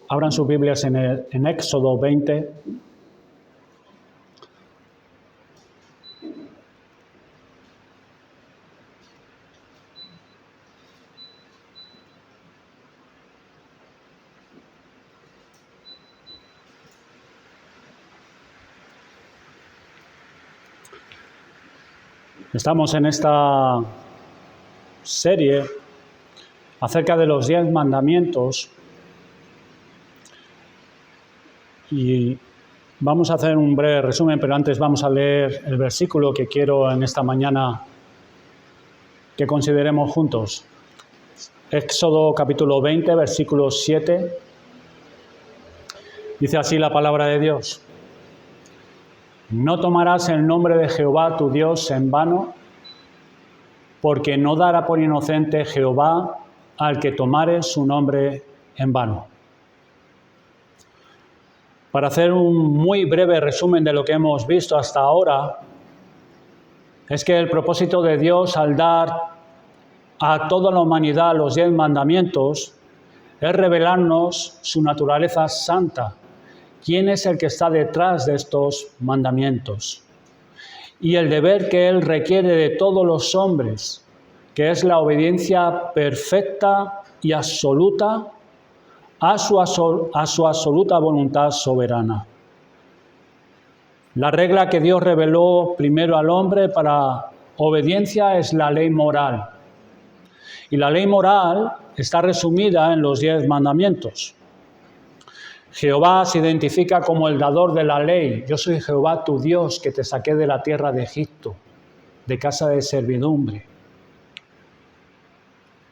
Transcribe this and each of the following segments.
Abran sus Biblias en Éxodo 20. Estamos en esta serie acerca de los 10 mandamientos y vamos a hacer un breve resumen, pero antes vamos a leer el versículo que quiero en esta mañana que consideremos juntos. Éxodo capítulo 20, versículo 7. Dice así la palabra de Dios. No tomarás el nombre de Jehová tu Dios en vano, porque no dará por inocente Jehová al que tomare su nombre en vano. Para hacer un muy breve resumen de lo que hemos visto hasta ahora, es que el propósito de Dios al dar a toda la humanidad los 10 mandamientos es revelarnos su naturaleza santa. ¿Quién es el que está detrás de estos mandamientos? Y el deber que Él requiere de todos los hombres, que es la obediencia perfecta y absoluta a su absoluta voluntad soberana. La regla que Dios reveló primero al hombre para obediencia es la ley moral. Y la ley moral está resumida en los 10 mandamientos. Jehová se identifica como el dador de la ley. Yo soy Jehová tu Dios, que te saqué de la tierra de Egipto, de casa de servidumbre.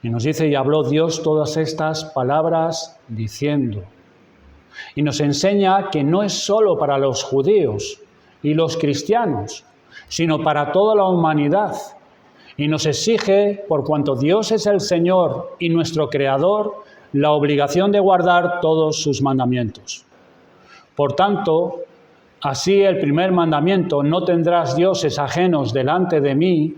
Y nos dice, y habló Dios todas estas palabras diciendo. Y nos enseña que no es solo para los judíos y los cristianos, sino para toda la humanidad. Y nos exige, por cuanto Dios es el Señor y nuestro Creador, la obligación de guardar todos sus mandamientos. Por tanto, así el primer mandamiento, no tendrás dioses ajenos delante de mí,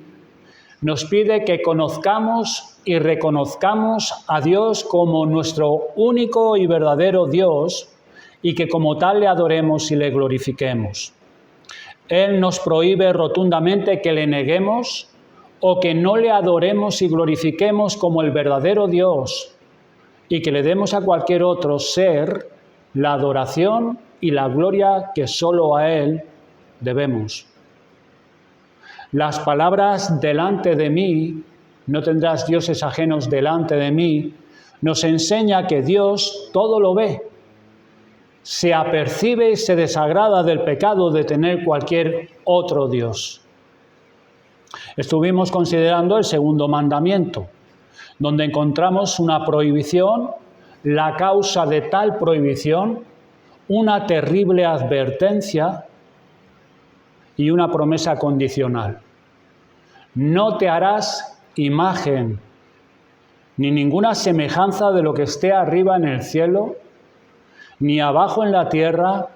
nos pide que conozcamos y reconozcamos a Dios como nuestro único y verdadero Dios y que como tal le adoremos y le glorifiquemos. Él nos prohíbe rotundamente que le neguemos o que no le adoremos y glorifiquemos como el verdadero Dios y que le demos a cualquier otro ser la adoración y la gloria que solo a Él debemos. Las palabras delante de mí, no tendrás dioses ajenos delante de mí, nos enseña que Dios todo lo ve, se apercibe y se desagrada del pecado de tener cualquier otro Dios. Estuvimos considerando el segundo mandamiento, donde encontramos una prohibición, la causa de tal prohibición, una terrible advertencia y una promesa condicional. No te harás imagen ni ninguna semejanza de lo que esté arriba en el cielo, ni abajo en la tierra,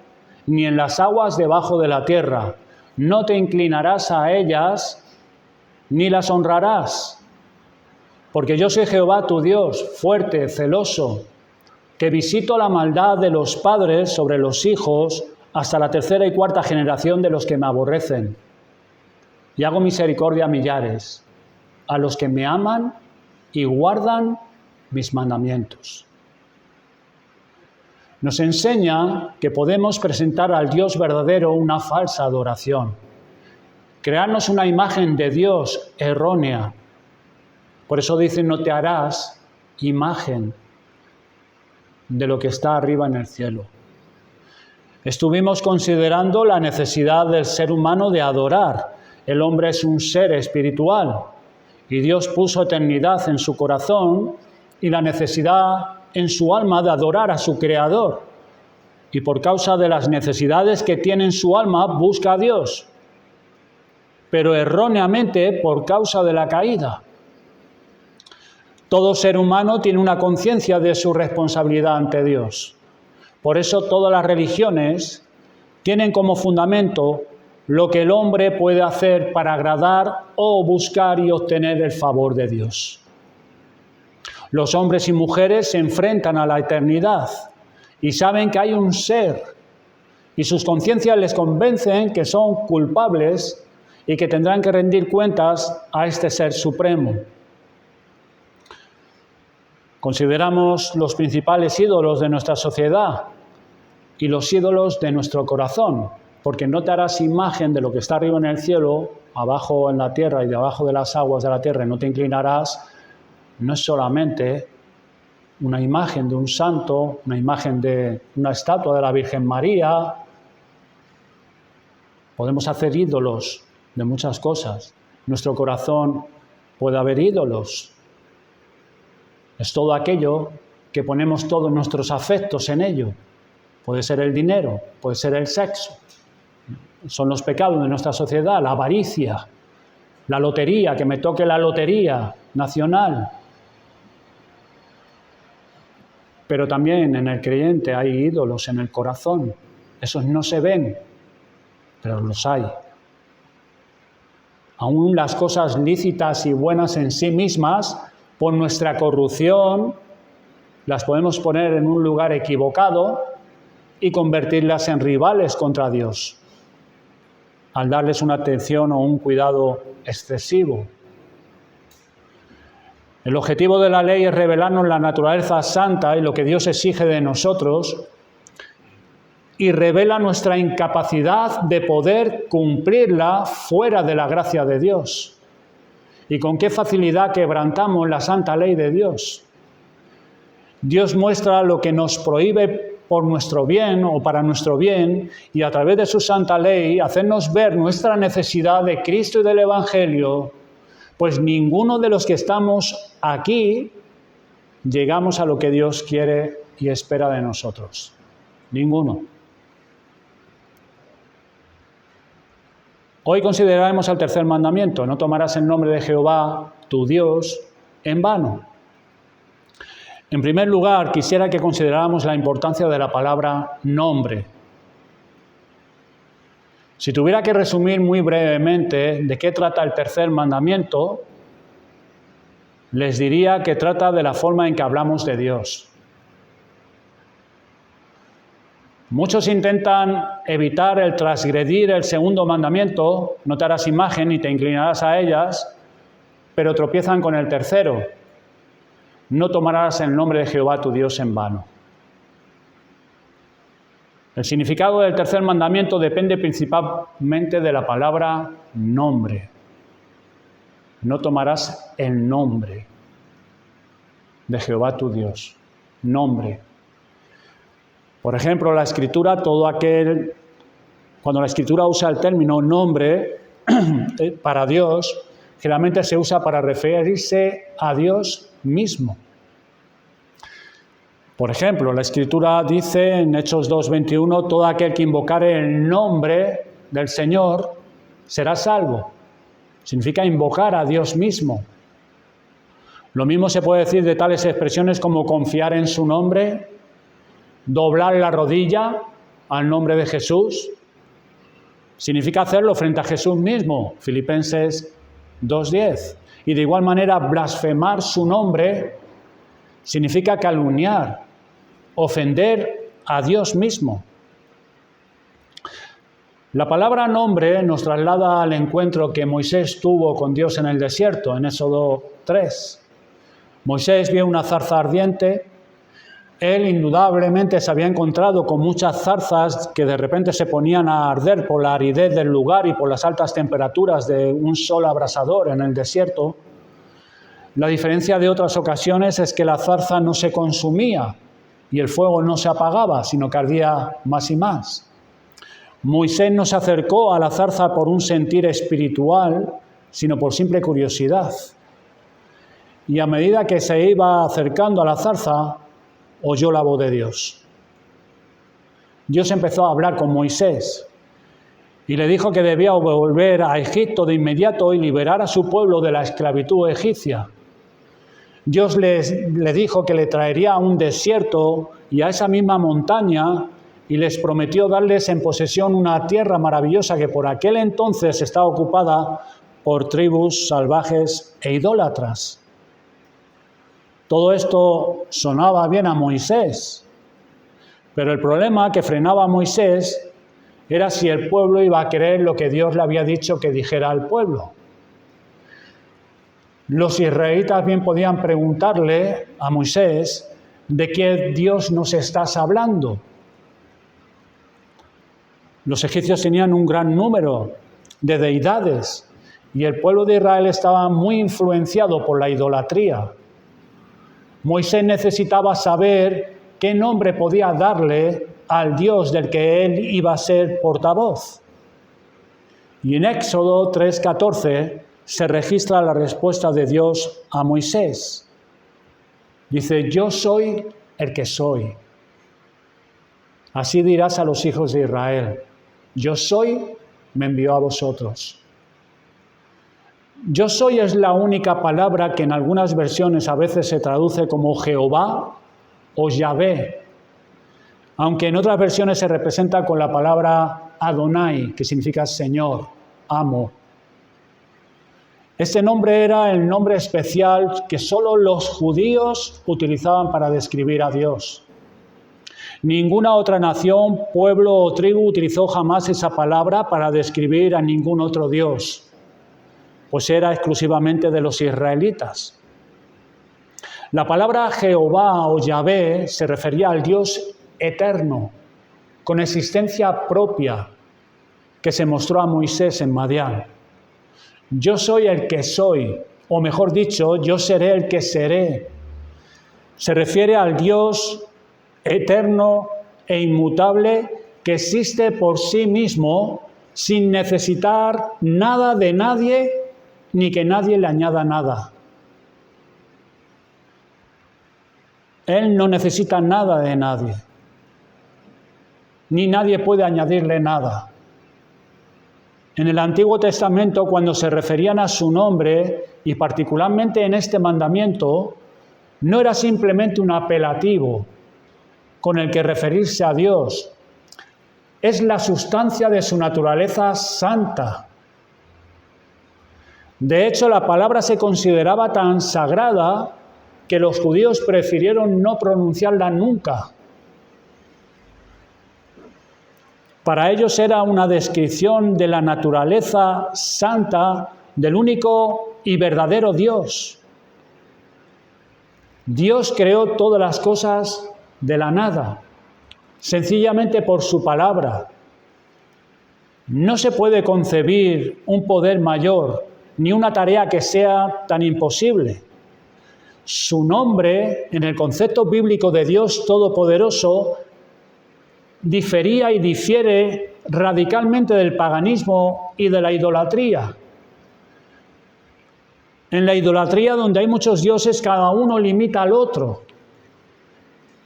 ni en las aguas debajo de la tierra. No te inclinarás a ellas, ni las honrarás. Porque yo soy Jehová tu Dios, fuerte, celoso, que visito la maldad de los padres sobre los hijos hasta la 3ª y 4ª generación de los que me aborrecen. Y hago misericordia a millares, a los que me aman y guardan mis mandamientos. Nos enseña que podemos presentar al Dios verdadero una falsa adoración, crearnos una imagen de Dios errónea. Por eso dice, no te harás imagen de lo que está arriba en el cielo. Estuvimos considerando la necesidad del ser humano de adorar. El hombre es un ser espiritual y Dios puso eternidad en su corazón y la necesidad en su alma de adorar a su Creador. Y por causa de las necesidades que tiene en su alma, busca a Dios. Pero erróneamente por causa de la caída. Todo ser humano tiene una conciencia de su responsabilidad ante Dios. Por eso todas las religiones tienen como fundamento lo que el hombre puede hacer para agradar o buscar y obtener el favor de Dios. Los hombres y mujeres se enfrentan a la eternidad y saben que hay un ser y sus conciencias les convencen que son culpables y que tendrán que rendir cuentas a este ser supremo. Consideramos los principales ídolos de nuestra sociedad y los ídolos de nuestro corazón, porque no te harás imagen de lo que está arriba en el cielo, abajo en la tierra y debajo de las aguas de la tierra, y no te inclinarás. No es solamente una imagen de un santo, una imagen de una estatua de la Virgen María. Podemos hacer ídolos de muchas cosas. En nuestro corazón puede haber ídolos. Es todo aquello que ponemos todos nuestros afectos en ello. Puede ser el dinero, puede ser el sexo. Son los pecados de nuestra sociedad, la avaricia, la lotería, que me toque la lotería nacional. Pero también en el creyente hay ídolos en el corazón. Esos no se ven, pero los hay. Aún las cosas lícitas y buenas en sí mismas, por nuestra corrupción, las podemos poner en un lugar equivocado y convertirlas en rivales contra Dios, al darles una atención o un cuidado excesivo. El objetivo de la ley es revelarnos la naturaleza santa y lo que Dios exige de nosotros, y revela nuestra incapacidad de poder cumplirla fuera de la gracia de Dios. Y con qué facilidad quebrantamos la santa ley de Dios. Dios muestra lo que nos prohíbe por nuestro bien o para nuestro bien, y a través de su santa ley hacernos ver nuestra necesidad de Cristo y del Evangelio, pues ninguno de los que estamos aquí llegamos a lo que Dios quiere y espera de nosotros. Ninguno. Hoy consideraremos el tercer mandamiento: no tomarás el nombre de Jehová, tu Dios, en vano. En primer lugar, quisiera que consideráramos la importancia de la palabra nombre. Si tuviera que resumir muy brevemente de qué trata el tercer mandamiento, les diría que trata de la forma en que hablamos de Dios. Muchos intentan evitar el transgredir el segundo mandamiento: no te harás imagen ni te inclinarás a ellas, pero tropiezan con el tercero: no tomarás el nombre de Jehová tu Dios en vano. El significado del tercer mandamiento depende principalmente de la palabra nombre. No tomarás el nombre de Jehová tu Dios. Nombre. Por ejemplo, la Escritura, cuando la Escritura usa el término nombre para Dios, generalmente se usa para referirse a Dios mismo. Por ejemplo, la Escritura dice en Hechos 2:21: todo aquel que invocare el nombre del Señor será salvo. Significa invocar a Dios mismo. Lo mismo se puede decir de tales expresiones como confiar en su nombre, doblar la rodilla al nombre de Jesús. Significa hacerlo frente a Jesús mismo, Filipenses 2:10. Y de igual manera, blasfemar su nombre significa calumniar, ofender a Dios mismo. La palabra nombre nos traslada al encuentro que Moisés tuvo con Dios en el desierto, en Éxodo 3. Moisés vio una zarza ardiente. Él indudablemente se había encontrado con muchas zarzas que de repente se ponían a arder por la aridez del lugar y por las altas temperaturas de un sol abrasador en el desierto. La diferencia de otras ocasiones es que la zarza no se consumía y el fuego no se apagaba, sino que ardía más y más. Moisés no se acercó a la zarza por un sentir espiritual, sino por simple curiosidad. Y a medida que se iba acercando a la zarza, oyó la voz de Dios. Dios empezó a hablar con Moisés y le dijo que debía volver a Egipto de inmediato y liberar a su pueblo de la esclavitud egipcia. Dios le dijo que le traería a un desierto y a esa misma montaña, y les prometió darles en posesión una tierra maravillosa que por aquel entonces estaba ocupada por tribus salvajes e idólatras. Todo esto sonaba bien a Moisés, Pero el problema que frenaba a Moisés era si el pueblo iba a creer lo que Dios le había dicho que dijera al pueblo. Los israelitas bien podían preguntarle a Moisés, ¿de qué Dios nos estás hablando? Los egipcios tenían un gran número de deidades y el pueblo de Israel estaba muy influenciado por la idolatría. Moisés necesitaba saber qué nombre podía darle al Dios del que él iba a ser portavoz. Y en Éxodo 3:14 se registra la respuesta de Dios a Moisés. Dice, yo soy el que soy. Así dirás a los hijos de Israel, yo soy, me envió a vosotros. Yo soy es la única palabra que en algunas versiones a veces se traduce como Jehová o Yahvé, aunque en otras versiones se representa con la palabra Adonai, que significa Señor, amo. Este nombre era el nombre especial que solo los judíos utilizaban para describir a Dios. Ninguna otra nación, pueblo o tribu utilizó jamás esa palabra para describir a ningún otro Dios, pues era exclusivamente de los israelitas. La palabra Jehová o Yahvé se refería al Dios eterno, con existencia propia, que se mostró a Moisés en Madián. Yo soy el que soy, o mejor dicho, yo seré el que seré. Se refiere al Dios eterno e inmutable que existe por sí mismo sin necesitar nada de nadie ni que nadie le añada nada. Él no necesita nada de nadie, ni nadie puede añadirle nada. En el Antiguo Testamento, cuando se referían a su nombre, y particularmente en este mandamiento, no era simplemente un apelativo con el que referirse a Dios. Es la sustancia de su naturaleza santa. De hecho, la palabra se consideraba tan sagrada que los judíos prefirieron no pronunciarla nunca. Para ellos era una descripción de la naturaleza santa del único y verdadero Dios. Dios creó todas las cosas de la nada, sencillamente por su palabra. No se puede concebir un poder mayor, ni una tarea que sea tan imposible. Su nombre, en el concepto bíblico de Dios Todopoderoso, difería y difiere radicalmente del paganismo y de la idolatría. En la idolatría, donde hay muchos dioses, cada uno limita al otro,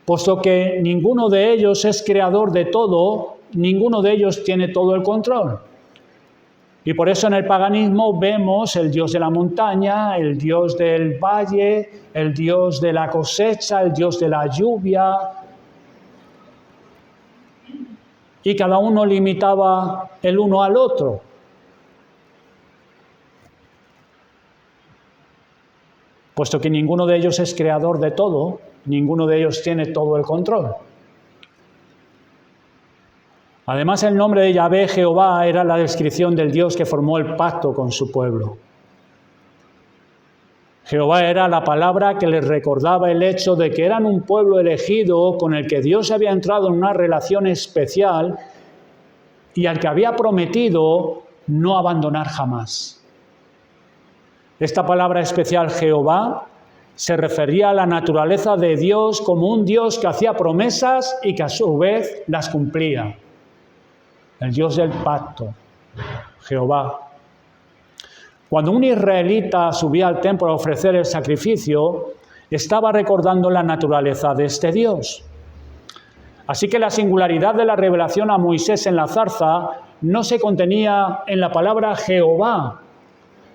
puesto que ninguno de ellos es creador de todo, ninguno de ellos tiene todo el control. Y por eso en el paganismo vemos el dios de la montaña, el dios del valle, el dios de la cosecha, el dios de la lluvia. Y cada uno limitaba el uno al otro. Puesto que ninguno de ellos es creador de todo, ninguno de ellos tiene todo el control. Además, el nombre de Yahvé, Jehová, era la descripción del Dios que formó el pacto con su pueblo. Jehová era la palabra que les recordaba el hecho de que eran un pueblo elegido con el que Dios había entrado en una relación especial y al que había prometido no abandonar jamás. Esta palabra especial, Jehová, se refería a la naturaleza de Dios como un Dios que hacía promesas y que a su vez las cumplía. El Dios del pacto, Jehová. Cuando un israelita subía al templo a ofrecer el sacrificio, estaba recordando la naturaleza de este Dios. Así que la singularidad de la revelación a Moisés en la zarza no se contenía en la palabra Jehová,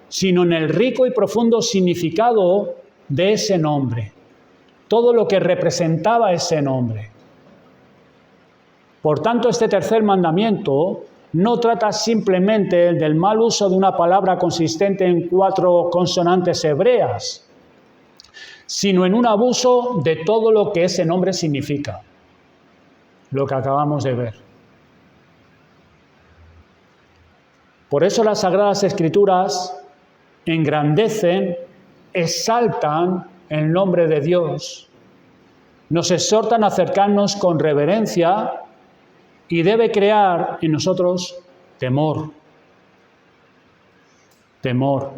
sino en el rico y profundo significado de ese nombre, todo lo que representaba ese nombre. Por tanto, este tercer mandamiento no trata simplemente del mal uso de una palabra consistente en 4 consonantes hebreas, sino en un abuso de todo lo que ese nombre significa. lo que acabamos de ver. Por eso las Sagradas Escrituras engrandecen, exaltan el nombre de Dios, nos exhortan a acercarnos con reverencia y debe crear en nosotros temor. Temor,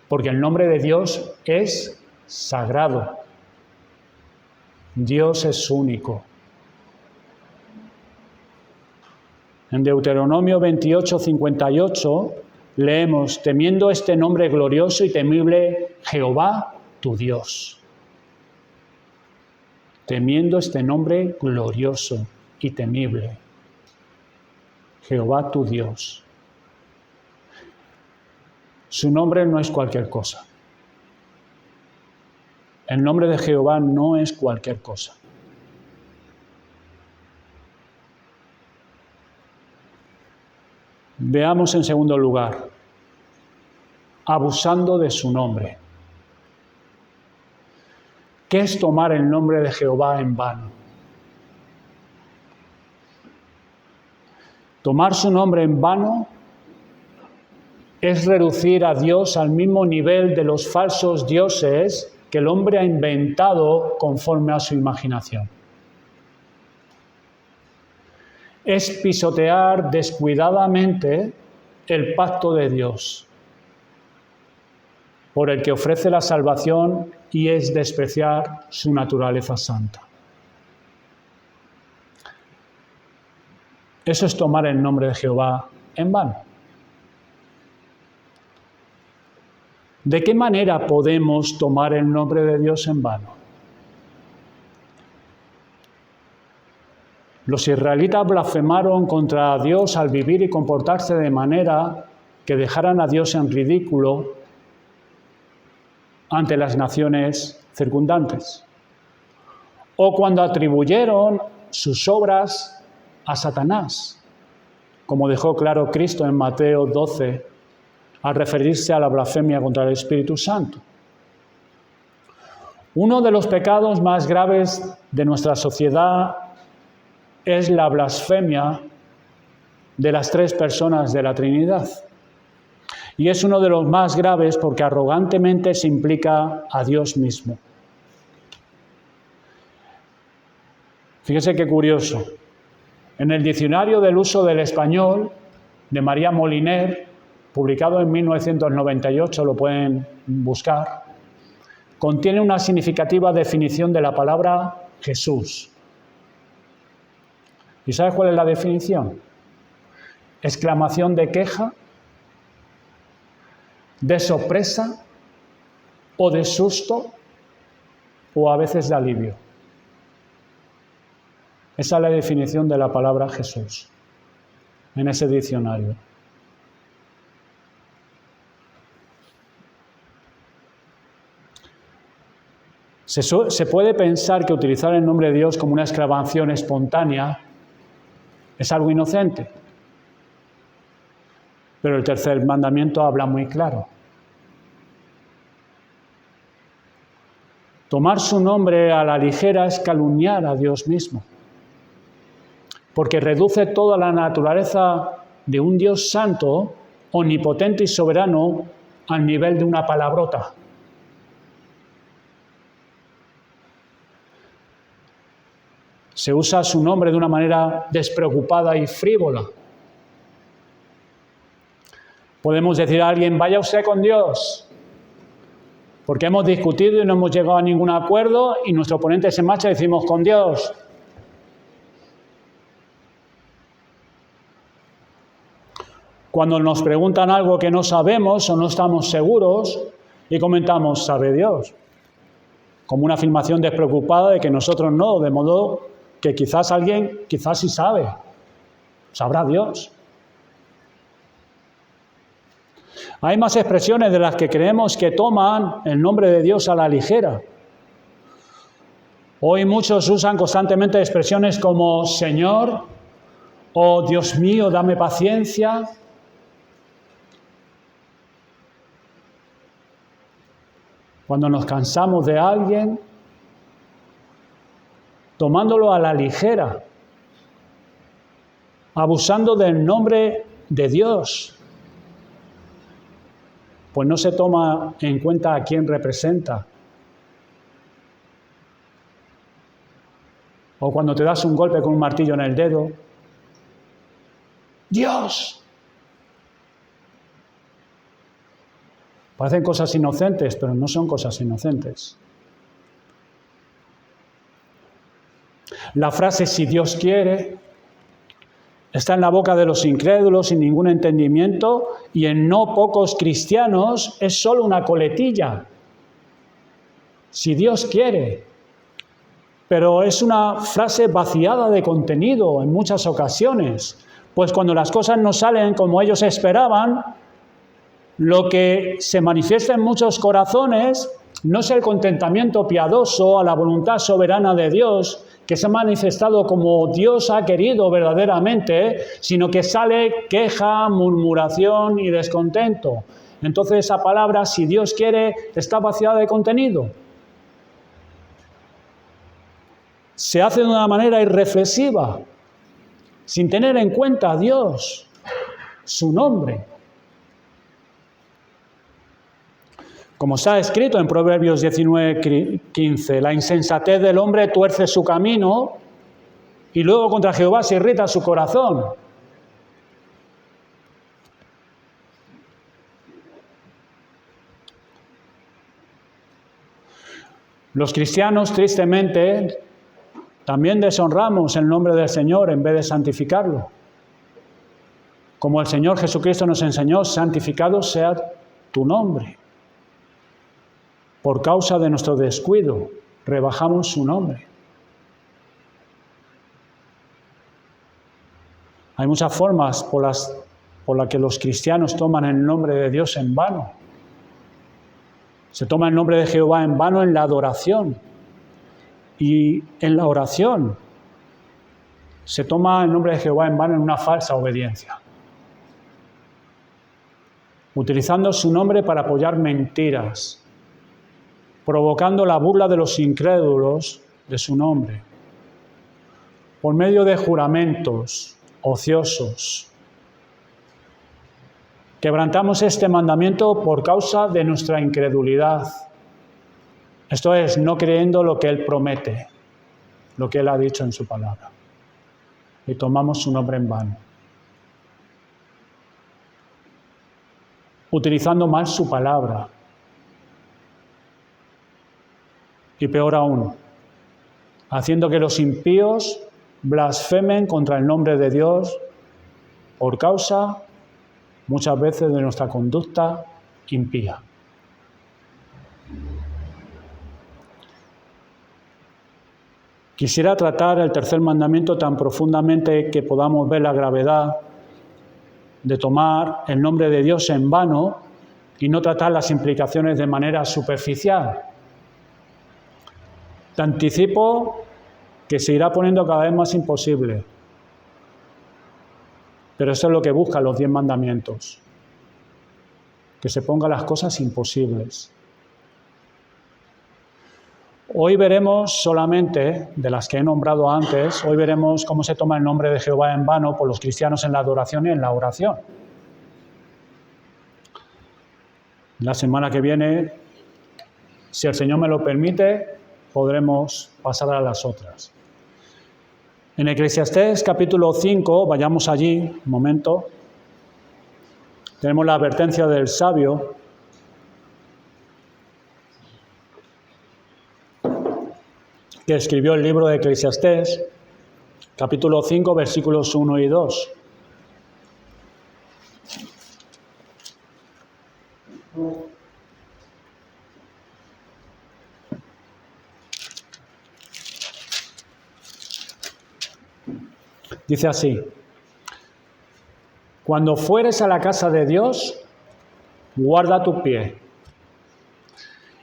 porque el nombre de Dios es sagrado. Dios es único. En Deuteronomio 28:58 leemos: temiendo este nombre glorioso y temible, Jehová tu Dios. Temiendo este nombre glorioso y temible, Jehová tu Dios. Su nombre no es cualquier cosa. El nombre de Jehová no es cualquier cosa. Veamos en segundo lugar, abusando de su nombre. ¿Qué es tomar el nombre de Jehová en vano? Tomar su nombre en vano es reducir a Dios al mismo nivel de los falsos dioses que el hombre ha inventado conforme a su imaginación. Es pisotear descuidadamente el pacto de Dios, por el que ofrece la salvación, y es despreciar su naturaleza santa. Eso es tomar el nombre de Jehová en vano. ¿De qué manera podemos tomar el nombre de Dios en vano? Los israelitas blasfemaron contra Dios al vivir y comportarse de manera que dejaran a Dios en ridículo ante las naciones circundantes. O cuando atribuyeron sus obras a Satanás, como dejó claro Cristo en Mateo 12, al referirse a la blasfemia contra el Espíritu Santo. Uno de los pecados más graves de nuestra sociedad es la blasfemia de las tres personas de la Trinidad. Y es uno de los más graves porque arrogantemente se implica a Dios mismo. Fíjese qué curioso. En el Diccionario del Uso del Español de María Moliner, publicado en 1998, lo pueden buscar, contiene una significativa definición de la palabra Jesús. ¿Y sabes cuál es la definición? Exclamación de queja, de sorpresa o de susto o a veces de alivio. Esa es la definición de la palabra Jesús en ese diccionario. Se puede pensar que utilizar el nombre de Dios como una exclamación espontánea es algo inocente. Pero el tercer mandamiento habla muy claro. Tomar su nombre a la ligera es calumniar a Dios mismo, porque reduce toda la naturaleza de un Dios santo, omnipotente y soberano al nivel de una palabrota. Se usa su nombre de una manera despreocupada y frívola. Podemos decir a alguien: vaya usted con Dios, porque hemos discutido y no hemos llegado a ningún acuerdo y nuestro oponente se marcha y decimos: con Dios. Cuando nos preguntan algo que no sabemos o no estamos seguros y comentamos: sabe Dios, como una afirmación despreocupada de que nosotros no, de modo que quizás alguien, quizás sí sabe, sabrá Dios. Hay más expresiones de las que creemos que toman el nombre de Dios a la ligera. Hoy muchos usan constantemente expresiones como Señor o Dios mío, dame paciencia. Cuando nos cansamos de alguien, tomándolo a la ligera, abusando del nombre de Dios, pues no se toma en cuenta a quién representa. O cuando te das un golpe con un martillo en el dedo, ¡Dios! Parecen cosas inocentes, pero no son cosas inocentes. La frase «si Dios quiere» está en la boca de los incrédulos sin ningún entendimiento y en no pocos cristianos es solo una coletilla. Si Dios quiere. Pero es una frase vaciada de contenido en muchas ocasiones, pues cuando las cosas no salen como ellos esperaban, lo que se manifiesta en muchos corazones no es el contentamiento piadoso a la voluntad soberana de Dios, que se ha manifestado como Dios ha querido verdaderamente, sino que sale queja, murmuración y descontento. Entonces esa palabra, si Dios quiere, está vaciada de contenido. Se hace de una manera irreflexiva, sin tener en cuenta a Dios, su nombre. Como está escrito en Proverbios 19:15, la insensatez del hombre tuerce su camino y luego contra Jehová se irrita su corazón. Los cristianos, tristemente, también deshonramos el nombre del Señor en vez de santificarlo. Como el Señor Jesucristo nos enseñó, santificado sea tu nombre. Por causa de nuestro descuido, rebajamos su nombre. Hay muchas formas por las que los cristianos toman el nombre de Dios en vano. Se toma el nombre de Jehová en vano en la adoración. Y en la oración se toma el nombre de Jehová en vano en una falsa obediencia. Utilizando su nombre para apoyar mentiras, provocando la burla de los incrédulos de su nombre, por medio de juramentos ociosos. Quebrantamos este mandamiento por causa de nuestra incredulidad. Esto es, no creyendo lo que Él promete, lo que Él ha dicho en su palabra. Y tomamos su nombre en vano. Utilizando mal su palabra. Y peor aún, haciendo que los impíos blasfemen contra el nombre de Dios por causa, muchas veces, de nuestra conducta impía. Quisiera tratar el tercer mandamiento tan profundamente que podamos ver la gravedad de tomar el nombre de Dios en vano y no tratar las implicaciones de manera superficial. Te anticipo que se irá poniendo cada vez más imposible. Pero eso es lo que buscan los 10 mandamientos. Que se pongan las cosas imposibles. Hoy veremos solamente, de las que he nombrado antes, hoy veremos cómo se toma el nombre de Jehová en vano por los cristianos en la adoración y en la oración. La semana que viene, si el Señor me lo permite, podremos pasar a las otras. En Eclesiastés capítulo 5, vayamos allí, un momento, tenemos la advertencia del sabio, que escribió el libro de Eclesiastés, capítulo 5, versículos 1 y 2. Dice así: cuando fueres a la casa de Dios, guarda tu pie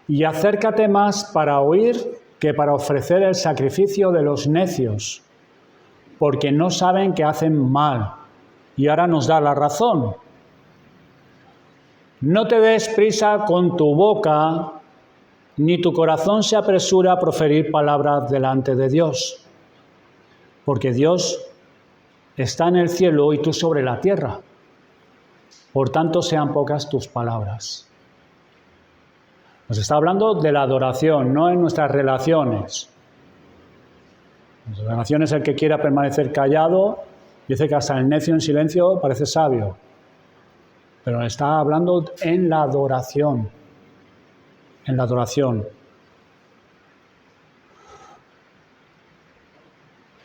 y acércate más para oír que para ofrecer el sacrificio de los necios, porque no saben que hacen mal. Y ahora nos da la razón. No te des prisa con tu boca, ni tu corazón se apresura a proferir palabras delante de Dios, porque Dios está en el cielo y tú sobre la tierra. Por tanto, sean pocas tus palabras. Nos está hablando de la adoración, no en nuestras relaciones. En nuestras relaciones, el que quiera permanecer callado, dice que hasta el necio en silencio parece sabio. Pero está hablando en la adoración. En la adoración.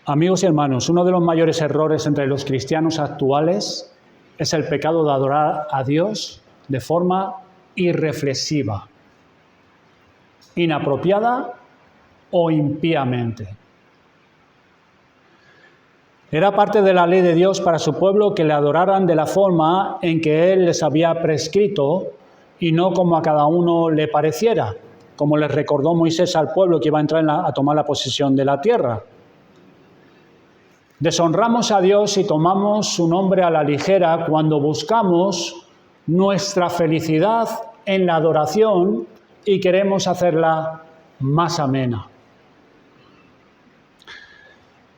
Amigos y hermanos, uno de los mayores errores entre los cristianos actuales es el pecado de adorar a Dios de forma irreflexiva, inapropiada o impíamente. Era parte de la ley de Dios para su pueblo que le adoraran de la forma en que Él les había prescrito y no como a cada uno le pareciera, como les recordó Moisés al pueblo que iba a entrar a tomar la posesión de la tierra. Deshonramos a Dios y tomamos su nombre a la ligera cuando buscamos nuestra felicidad en la adoración y queremos hacerla más amena.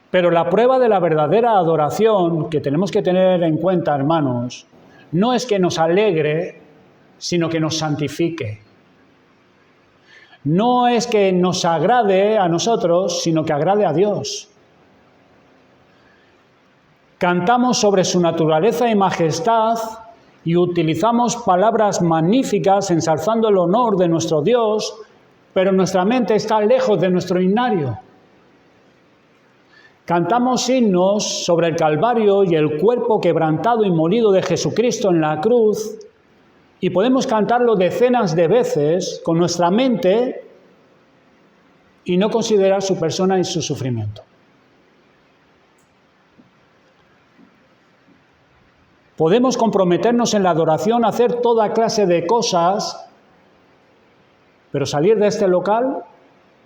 Pero la prueba de la verdadera adoración que tenemos que tener en cuenta, hermanos, no es que nos alegre, sino que nos santifique. No es que nos agrade a nosotros, sino que agrade a Dios. Cantamos sobre su naturaleza y majestad y utilizamos palabras magníficas ensalzando el honor de nuestro Dios, pero nuestra mente está lejos de nuestro himnario. Cantamos himnos sobre el Calvario y el cuerpo quebrantado y molido de Jesucristo en la cruz, y podemos cantarlo decenas de veces con nuestra mente y no considerar su persona y su sufrimiento. Podemos comprometernos en la adoración a hacer toda clase de cosas, pero salir de este local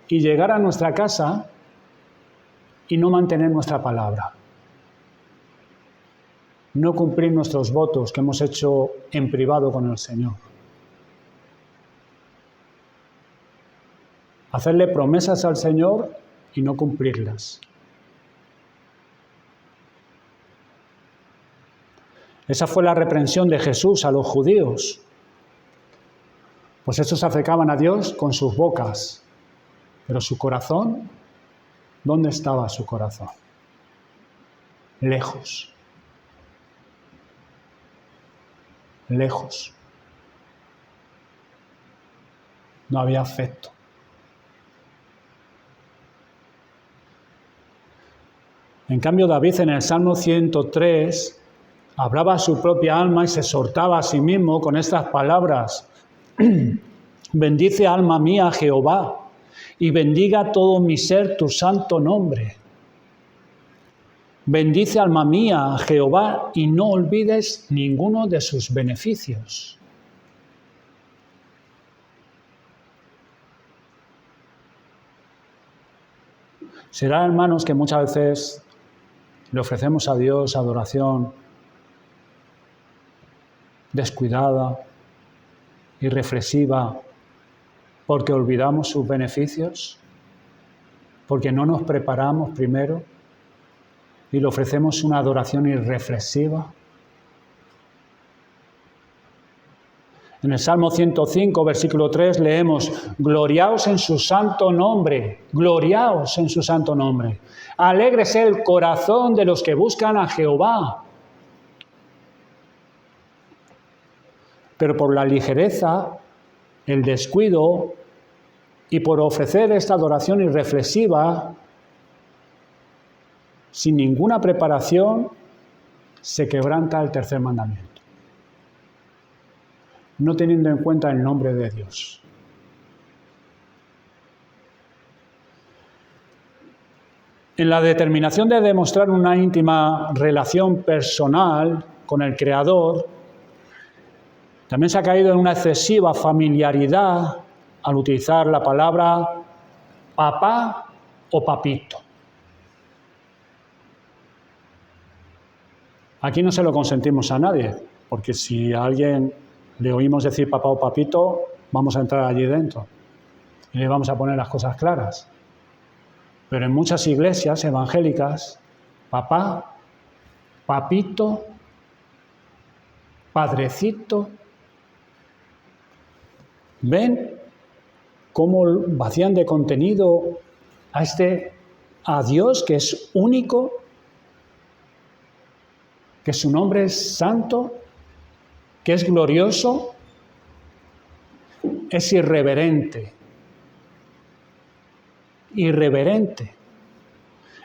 y llegar a nuestra casa y no mantener nuestra palabra. No cumplir nuestros votos que hemos hecho en privado con el Señor. Hacerle promesas al Señor y no cumplirlas. Esa fue la reprensión de Jesús a los judíos. Pues estos se acercaban a Dios con sus bocas, pero su corazón, ¿dónde estaba su corazón? Lejos. Lejos. No había afecto. En cambio, David en el Salmo 103 hablaba a su propia alma y se exhortaba a sí mismo con estas palabras. Bendice alma mía a Jehová y bendiga todo mi ser tu santo nombre. Bendice alma mía a Jehová y no olvides ninguno de sus beneficios. Será, hermanos, que muchas veces le ofrecemos a Dios adoración descuidada, irreflexiva, porque olvidamos sus beneficios, porque no nos preparamos primero y le ofrecemos una adoración irreflexiva. En el Salmo 105, versículo 3, leemos: gloriaos en su santo nombre, gloriaos en su santo nombre. Alégrese el corazón de los que buscan a Jehová. Pero por la ligereza, el descuido y por ofrecer esta adoración irreflexiva, sin ninguna preparación, se quebranta el tercer mandamiento, no teniendo en cuenta el nombre de Dios. En la determinación de demostrar una íntima relación personal con el Creador, también se ha caído en una excesiva familiaridad al utilizar la palabra papá o papito. Aquí no se lo consentimos a nadie, porque si a alguien le oímos decir papá o papito, vamos a entrar allí dentro y le vamos a poner las cosas claras. Pero en muchas iglesias evangélicas, papá papito, padrecito. ¿Ven cómo vacían de contenido a Dios que es único, que su nombre es santo, que es glorioso, es irreverente? Irreverente.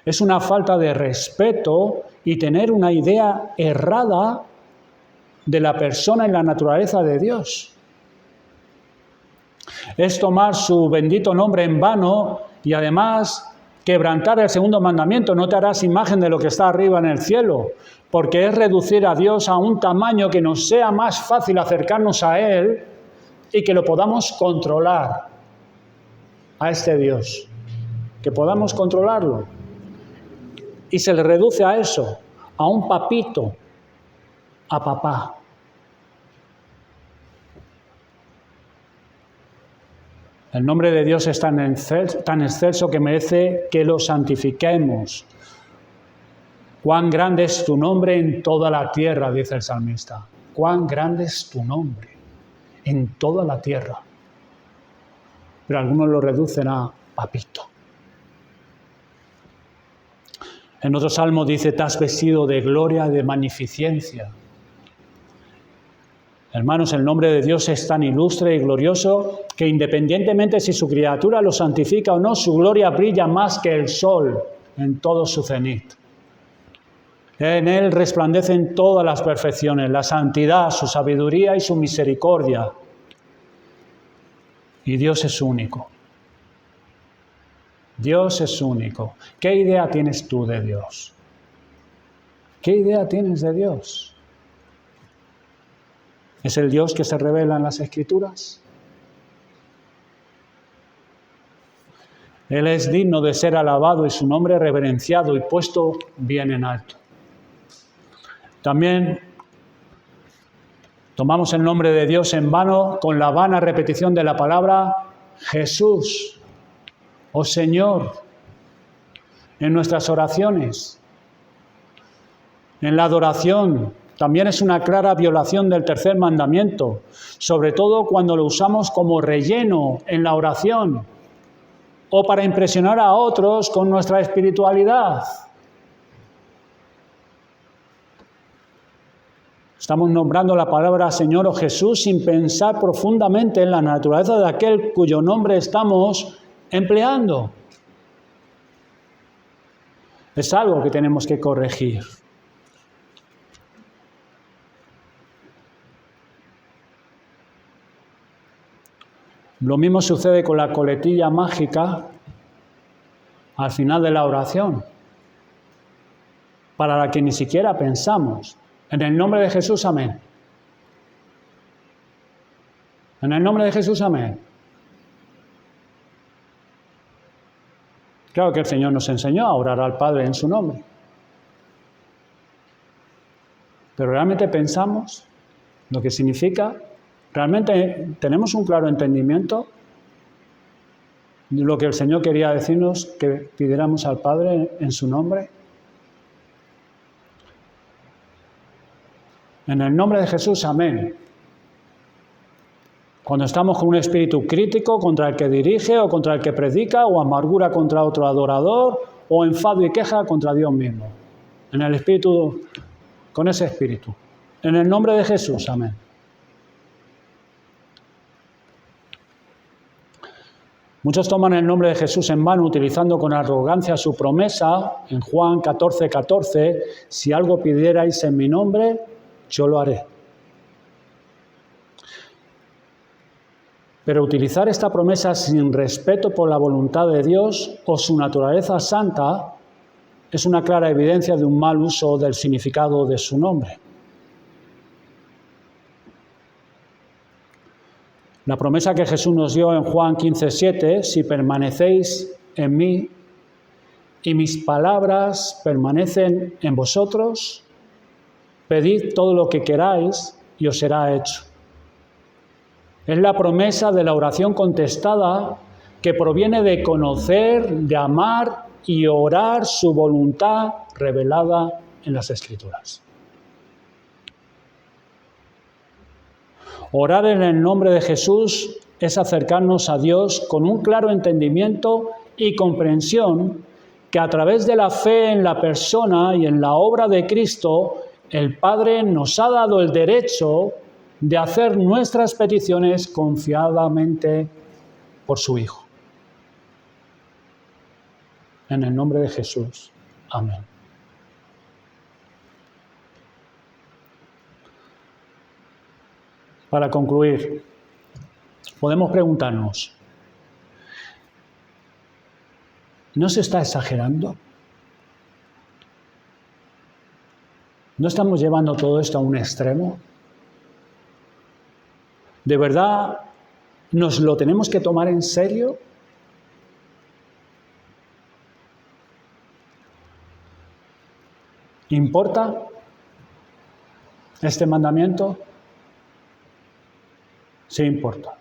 Es una falta de respeto y tener una idea errada de la persona y la naturaleza de Dios. Es tomar su bendito nombre en vano y además quebrantar el segundo mandamiento: no te harás imagen de lo que está arriba en el cielo, porque es reducir a Dios a un tamaño que nos sea más fácil acercarnos a Él y que lo podamos controlar, a este Dios, que podamos controlarlo. Y se le reduce a eso, a un papito, a papá. El nombre de Dios es tan excelso que merece que lo santifiquemos. Cuán grande es tu nombre en toda la tierra, dice el salmista. Cuán grande es tu nombre en toda la tierra. Pero algunos lo reducen a papito. En otro salmo dice: te has vestido de gloria y de magnificencia. Hermanos, el nombre de Dios es tan ilustre y glorioso que independientemente si su criatura lo santifica o no, su gloria brilla más que el sol en todo su cenit. En Él resplandecen todas las perfecciones, la santidad, su sabiduría y su misericordia. Y Dios es único. Dios es único. ¿Qué idea tienes tú de Dios? ¿Qué idea tienes de Dios? ¿Es el Dios que se revela en las Escrituras? Él es digno de ser alabado y su nombre reverenciado y puesto bien en alto. También tomamos el nombre de Dios en vano con la vana repetición de la palabra Jesús o Señor en nuestras oraciones. En la adoración también es una clara violación del tercer mandamiento, sobre todo cuando lo usamos como relleno en la oración o para impresionar a otros con nuestra espiritualidad. Estamos nombrando la palabra Señor o Jesús sin pensar profundamente en la naturaleza de aquel cuyo nombre estamos empleando. Es algo que tenemos que corregir. Lo mismo sucede con la coletilla mágica al final de la oración, para la que ni siquiera pensamos. En el nombre de Jesús, amén. En el nombre de Jesús, amén. Claro que el Señor nos enseñó a orar al Padre en su nombre. Pero realmente pensamos lo que significa. ¿Realmente tenemos un claro entendimiento de lo que el Señor quería decirnos que pidiéramos al Padre en su nombre? En el nombre de Jesús, amén. Cuando estamos con un espíritu crítico contra el que dirige o contra el que predica, o amargura contra otro adorador, o enfado y queja contra Dios mismo. En el espíritu, con ese espíritu. En el nombre de Jesús, amén. Muchos toman el nombre de Jesús en vano, utilizando con arrogancia su promesa en Juan 14:14, si algo pidierais en mi nombre, yo lo haré. Pero utilizar esta promesa sin respeto por la voluntad de Dios o su naturaleza santa es una clara evidencia de un mal uso del significado de su nombre. La promesa que Jesús nos dio en Juan 15:7, si permanecéis en mí y mis palabras permanecen en vosotros, pedid todo lo que queráis y os será hecho. Es la promesa de la oración contestada que proviene de conocer, de amar y orar su voluntad revelada en las Escrituras. Orar en el nombre de Jesús es acercarnos a Dios con un claro entendimiento y comprensión que a través de la fe en la persona y en la obra de Cristo, el Padre nos ha dado el derecho de hacer nuestras peticiones confiadamente por su Hijo. En el nombre de Jesús. Amén. Para concluir, podemos preguntarnos, ¿no se está exagerando? ¿No estamos llevando todo esto a un extremo? ¿De verdad nos lo tenemos que tomar en serio? ¿Importa este mandamiento? Sí importa.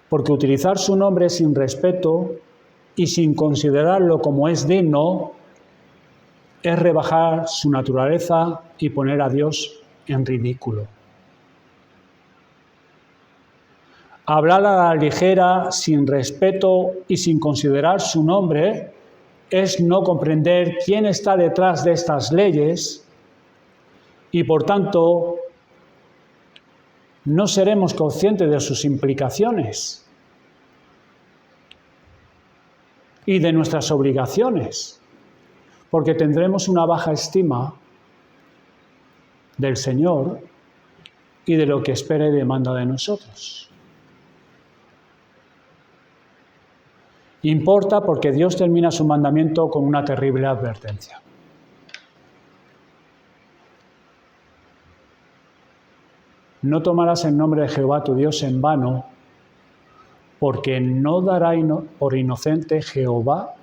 Porque utilizar su nombre sin respeto y sin considerarlo como es digno es rebajar su naturaleza y poner a Dios en ridículo. Hablar a la ligera, sin respeto y sin considerar su nombre es no comprender quién está detrás de estas leyes y, por tanto, no seremos conscientes de sus implicaciones y de nuestras obligaciones, porque tendremos una baja estima del Señor y de lo que espera y demanda de nosotros. Importa porque Dios termina su mandamiento con una terrible advertencia. No tomarás el nombre de Jehová tu Dios en vano, porque no dará por inocente Jehová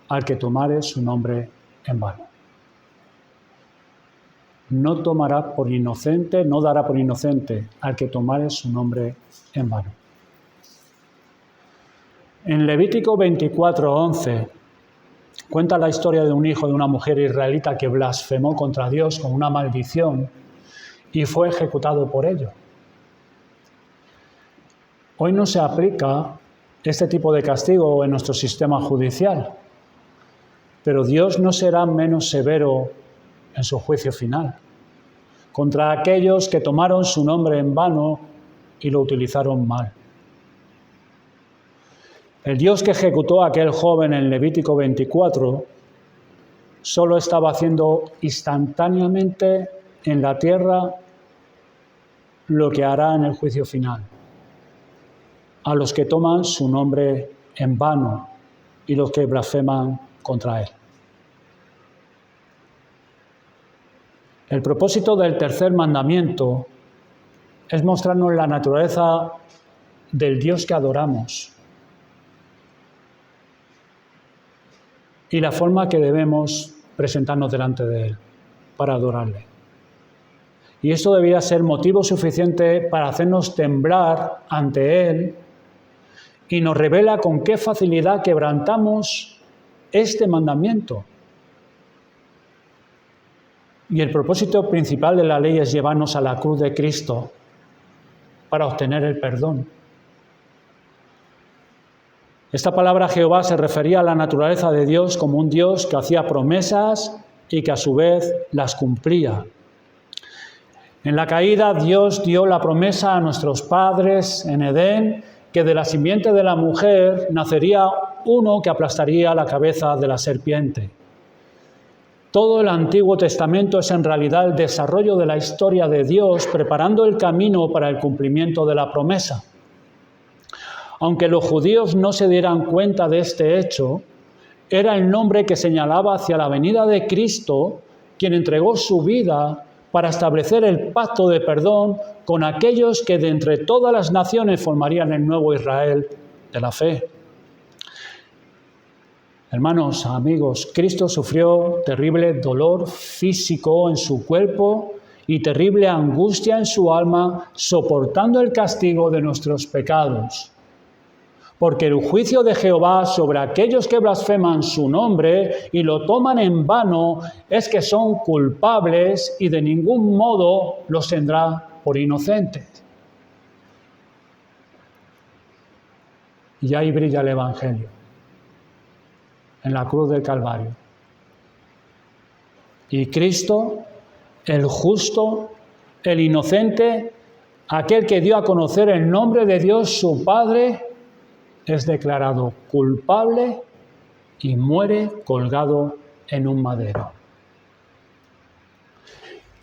al que tomare su nombre en vano. No dará por inocente al que tomare su nombre en vano. En Levítico 24:11 cuenta la historia de un hijo de una mujer israelita que blasfemó contra Dios con una maldición y fue ejecutado por ello. Hoy no se aplica este tipo de castigo en nuestro sistema judicial, pero Dios no será menos severo en su juicio final contra aquellos que tomaron su nombre en vano y lo utilizaron mal. El Dios que ejecutó a aquel joven en Levítico 24 solo estaba haciendo instantáneamente en la tierra lo que hará en el juicio final a los que toman su nombre en vano y los que blasfeman contra él. El propósito del tercer mandamiento es mostrarnos la naturaleza del Dios que adoramos y la forma que debemos presentarnos delante de Él para adorarle. Y esto debería ser motivo suficiente para hacernos temblar ante Él y nos revela con qué facilidad quebrantamos este mandamiento. Y el propósito principal de la ley es llevarnos a la cruz de Cristo para obtener el perdón. Esta palabra Jehová se refería a la naturaleza de Dios como un Dios que hacía promesas y que a su vez las cumplía. En la caída Dios dio la promesa a nuestros padres en Edén que de la simiente de la mujer nacería uno que aplastaría la cabeza de la serpiente. Todo el Antiguo Testamento es en realidad el desarrollo de la historia de Dios preparando el camino para el cumplimiento de la promesa. Aunque los judíos no se dieran cuenta de este hecho, era el nombre que señalaba hacia la venida de Cristo, quien entregó su vida para establecer el pacto de perdón con aquellos que de entre todas las naciones formarían el nuevo Israel de la fe. Hermanos, amigos, Cristo sufrió terrible dolor físico en su cuerpo y terrible angustia en su alma, soportando el castigo de nuestros pecados. porque el juicio de Jehová sobre aquellos que blasfeman su nombre y lo toman en vano es que son culpables y de ningún modo los tendrá por inocentes. Y ahí brilla el Evangelio, en la cruz del Calvario. Y Cristo, el justo, el inocente, aquel que dio a conocer el nombre de Dios su Padre, es declarado culpable y muere colgado en un madero.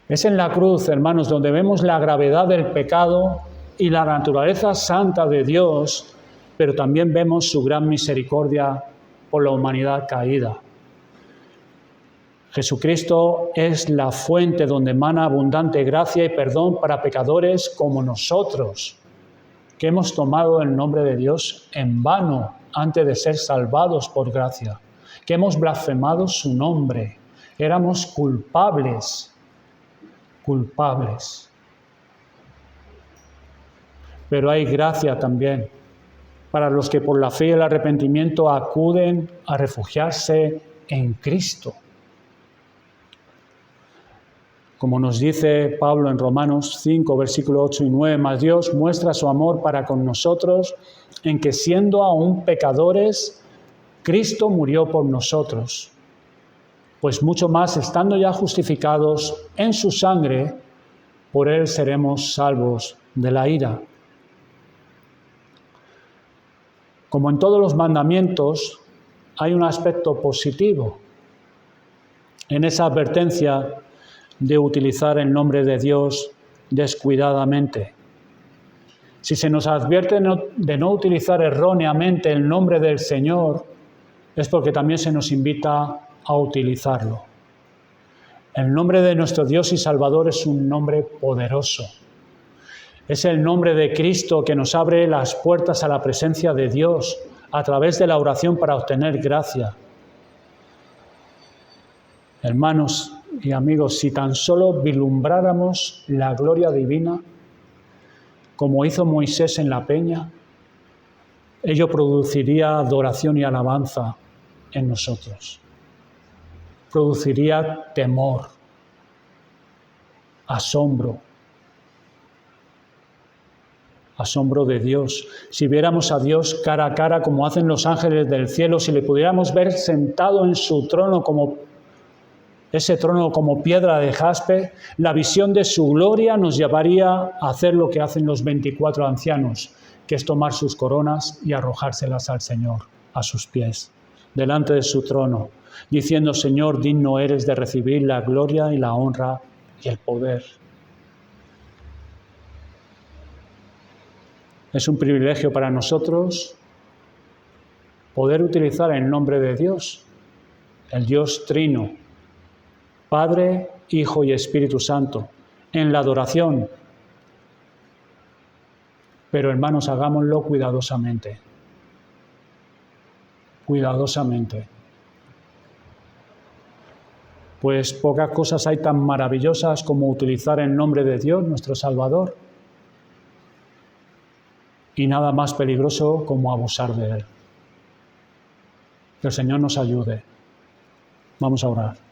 Es en la cruz, hermanos, donde vemos la gravedad del pecado y la naturaleza santa de Dios, pero también vemos su gran misericordia por la humanidad caída. Jesucristo es la fuente donde emana abundante gracia y perdón para pecadores como nosotros, que hemos tomado el nombre de Dios en vano antes de ser salvados por gracia, que hemos blasfemado su nombre, éramos culpables. Pero hay gracia también para los que por la fe y el arrepentimiento acuden a refugiarse en Cristo. Como nos dice Pablo en Romanos 5, versículos 8 y 9, mas Dios muestra su amor para con nosotros en que siendo aún pecadores, Cristo murió por nosotros. Pues mucho más, estando ya justificados en su sangre, por él seremos salvos de la ira. Como en todos los mandamientos, hay un aspecto positivo en esa advertencia de utilizar el nombre de Dios descuidadamente. Si se nos advierte de no utilizar erróneamente el nombre del Señor, es porque también se nos invita a utilizarlo. El nombre de nuestro Dios y Salvador es un nombre poderoso. Es el nombre de Cristo que nos abre las puertas a la presencia de Dios a través de la oración para obtener gracia. Hermanos y amigos, si tan solo vislumbráramos la gloria divina, como hizo Moisés en la peña, ello produciría adoración y alabanza en nosotros. Produciría temor, asombro de Dios. Si viéramos a Dios cara a cara como hacen los ángeles del cielo, si le pudiéramos ver sentado en su trono como ese trono como piedra de jaspe, la visión de su gloria nos llevaría a hacer lo que hacen los 24 ancianos, que es tomar sus coronas y arrojárselas al Señor, a sus pies, delante de su trono, diciendo: Señor, digno eres de recibir la gloria y la honra y el poder. Es un privilegio para nosotros poder utilizar el nombre de Dios, el Dios Trino, Padre, Hijo y Espíritu Santo, en la adoración. Pero, hermanos, hagámoslo cuidadosamente. Cuidadosamente. Pues pocas cosas hay tan maravillosas como utilizar el nombre de Dios, nuestro Salvador, y nada más peligroso como abusar de él. Que el Señor nos ayude. Vamos a orar.